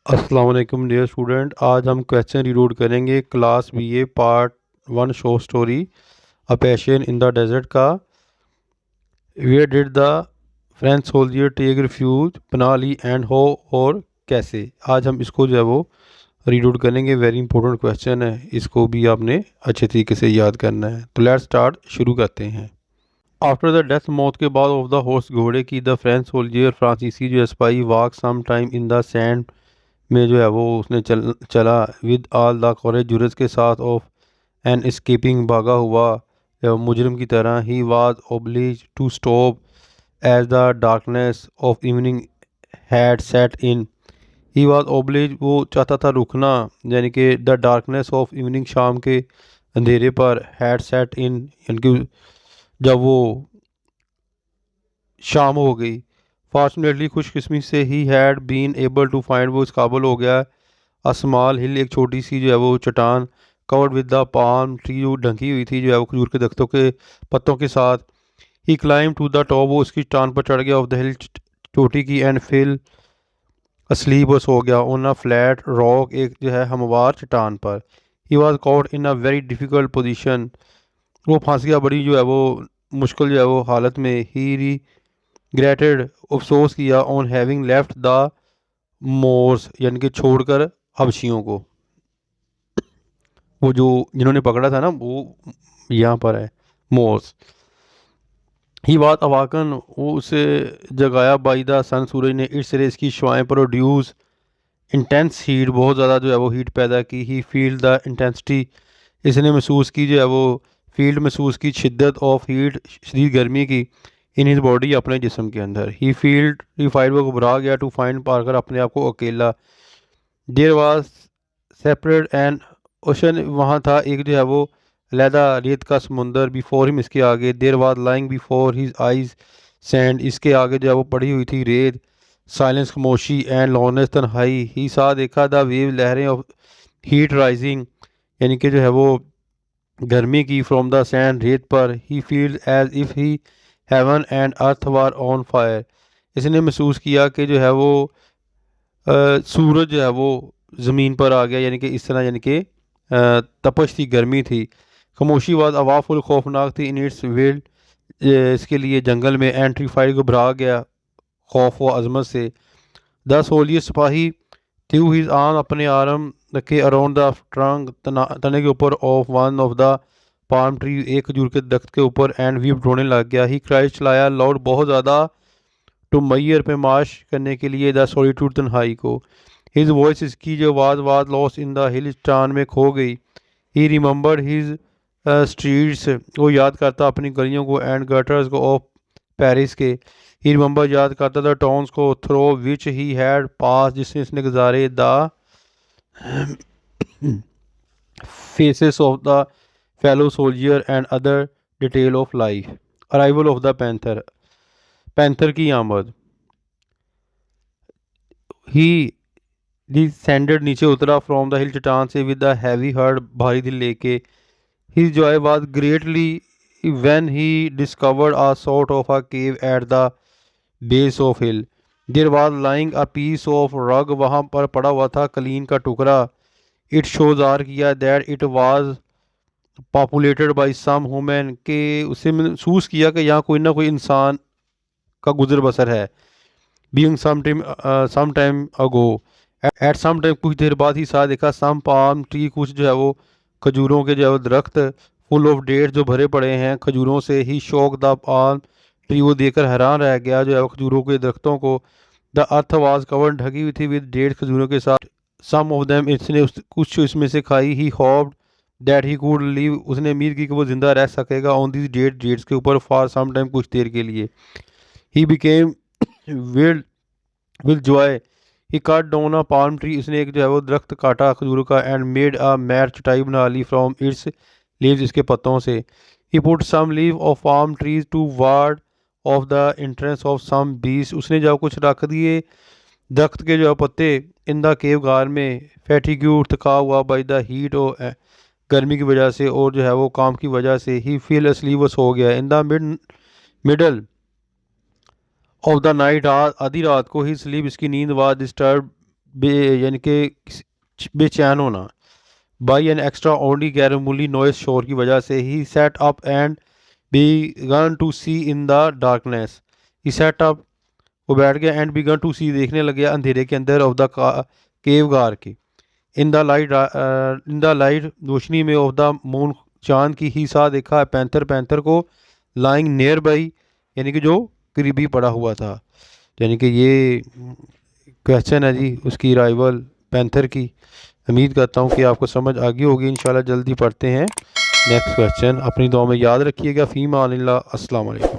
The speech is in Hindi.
अस्सलाम वालेकुम डियर स्टूडेंट। आज हम क्वेश्चन रीलोड करेंगे class BA part one short story a passion in the desert का। Where did the French soldier take refuge, पनाह ली एंड हो और कैसे। आज हम इसको जो है वो रीलोड करेंगे। वेरी इंपॉर्टेंट क्वेश्चन है, इसको भी आपने अच्छे तरीके से याद करना है। तो लेट्स स्टार्ट, शुरू करते हैं। आफ्टर द डेथ, मौत के बाद, ऑफ द हॉर्स घोड़े की, द फ्रेंच सोल्जियर फ्रांसीसी जो spy walk some time in the sand में जो है वो उसने चला विद आल द कॉरेज, जुरस के साथ, ऑफ एन escaping भागा हुआ मुजरिम की तरह। He was obliged to stop as the darkness of evening had set in. He was obliged, वो चाहता था रुकना, यानी कि द डार्कनेस ऑफ इवनिंग, शाम के अंधेरे पर, हैड सेट इन यानी कि जब वो शाम हो गई। फॉर्चुनेटली, खुशकिस्मती से, he had been able to find, वो इस काबल हो गया अ स्मॉल हिल, एक छोटी सी जो है वो चट्टान, covered with the palm tree, जो ढकी हुई थी जो है वो खजूर के दरख्तों के पत्तों के साथ। ही क्लाइम टू द टॉप, वो उसकी चट्टान पर चढ़ गया, ऑफ द हिल, चोटी की, एंड फिल अस्लीप, वो सो गया, ऑन अ फ्लैट रॉक, एक जो है हमवार चट्टान पर। He was caught in a very difficult position, वो फंस गया बड़ी जो है वो मुश्किल जो है वो हालत में। ही रिग्रेटेड, अफसोस किया, on having left the moors, यानी कि छोड़कर हबशियों को। वो जो जिन्होंने पकड़ा था ना, वो यहाँ पर है, मोर्स। ही बात अवाकन, वो उसे जगाया, बाई द सन, सूरज ने, इट्स रेस की शुआएं प्रोड्यूस इंटेंस हीट, बहुत ज़्यादा जो है वो हीट पैदा की। ही फील द इंटेंसिटी, इसने महसूस की जो है वो फील्ड महसूस की शिद्दत ऑफ हीट, शदीद गर्मी की, इन हिज बॉडी, अपने जिस्म के अंदर। ही फील्ड रिफाइड, वो घबरा गया, टू फाइंड, पाकर अपने आप को अकेला। There was separate and ocean, वहाँ था एक जो है वो लैदा रेत का समुंदर, बिफोर हिम, इसके आगे। There was lying before his eyes sand, इसके आगे जो है वो पड़ी हुई थी रेत। साइलेंस, खामोशी, एंड लॉनेस, तन्हाई। ही सा, देखा, द वेव, लहरें, ऑफ हीट राइजिंग, यानी कि जो है वो गर्मी की, फ्रॉम द सैंड, रेत पर। He felt as if he heaven and earth were on fire, इसने महसूस किया कि जो है वो सूरज जो है वो ज़मीन पर आ गया, यानी कि इस तरह, यानी कि तपश थी, गर्मी थी। खामोशी वाज अवाफुल, खौफनाक थी, इन इट्स विल्ड, इसके लिए जंगल में। एंट्रीफाइड, घबरा गया खौफ व अजमत से। 10 होलियर सिपाही, थ्यू हिज आर्म, अपने आर्म रखे, अराउंड द ट्रंक, तने के ऊपर, of one of the palm tree, एक खजूर के दरख्त के ऊपर, एंड वीप, रोने लग गया। ही क्राइज, चलाया, लाउड, बहुत ज़्यादा, टू मैयर, पे माश करने के लिए, द सॉलिट्यूड, तन्हाई को। हिज वॉइस, इसकी जो आवाज़, was lost in the hill, चान में खो गई। ही रिमेंबर्ड हिज स्ट्रीट्स, वो याद करता अपनी गलियों को, एंड गटर्स को, ऑफ पेरिस के। ही रिमेंबर, याद करता था, टाउन्स को, थ्रो विच ही हैड पास, जिसने इसने गुजारे, the faces of the fellow soldier and other detail of life. Arrival of the panther, panther की आमद। ही डिसेंडेड, नीचे उतरा, फ्रॉम द हिल, चट्टान से, विद द हैवी हार्ट, भारी दिल लेके। His joy was greatly when he discovered a sort of a cave at the base of hill. There was lying a piece of rug, वहाँ पर पड़ा हुआ था कलीन का टुकड़ा। इट शोज आर किया that it was populated by some women, के उसे महसूस किया कि यहाँ कोई ना कोई इंसान का गुजर बसर है। Being some time ago, at some time, कुछ देर बाद। ही सा, देखा, सम पाम ट्री, कुछ जो है वो खजूरों के जो है वो दरख्त, फुल ऑफ डेट, जो भरे पड़े हैं खजूरों से। ही शौक द पाम ट्री, वो देखकर हैरान रह गया जो है वो खजूरों के दरख्तों को। द अर्थ वाज कवर्ड, ढकी हुई थी, विद डेट, खजूरों के साथ। सम ऑफ देम, इसने कुछ इसमें से खाई। He hoped that he could live, उसने उम्मीद की कि वो जिंदा रह सकेगा, ऑन दिस डेट, डेट्स के ऊपर, फॉर सम टाइम, कुछ देर के लिए। He became wild with joy, he cut down a palm tree, इसने एक जो है वो दरख्त काटा खजूर का, एंड मेड अ मैट, चटाई बना ली, फ्रॉम इट्स लीव्स, इसके पत्तों से। He put some leave of palm trees to ward off the entrance of some beasts, उसने जब कुछ रख दिए दरख्त के जो है पत्ते, इन द केव, गार में। फैटिग्यूड, थका हुआ, बाई द हीट, और गर्मी की वजह से, और जो है वो काम की वजह से। ही फील असलीप, वो सो गया। In the middle of the night, आधी रात को। ही स्लीप, इसकी नींद, वाज डिस्टर्ब यानी कि बेचैन होना, बाई एन एक्स्ट्रा ऑर्डनरी गैरमूली नॉइस शोर की वजह से ही sat up and began to see in the darkness. He sat up, वो बैठ गया, एंड बिगन टू सी, देखने लग गया अंधेरे के अंदर, ऑफ द केव गार की, इन द लाइट, रोशनी में, ऑफ द मून, चांद की, ही सा, देखा, पैंथर, पैंथर को, लाइंग नियर बाई, यानी कि जो करीबी पड़ा हुआ था। यानी कि ये क्वेश्चन है जी उसकी राइवल पैंथर की। उम्मीद करता हूँ कि आपको समझ आ गई होगी। इंशाल्लाह जल्दी पढ़ते हैं नेक्स्ट क्वेश्चन। अपनी दुआ में याद रखिएगा। फ़ीमा अस्सलाम वालेकुम।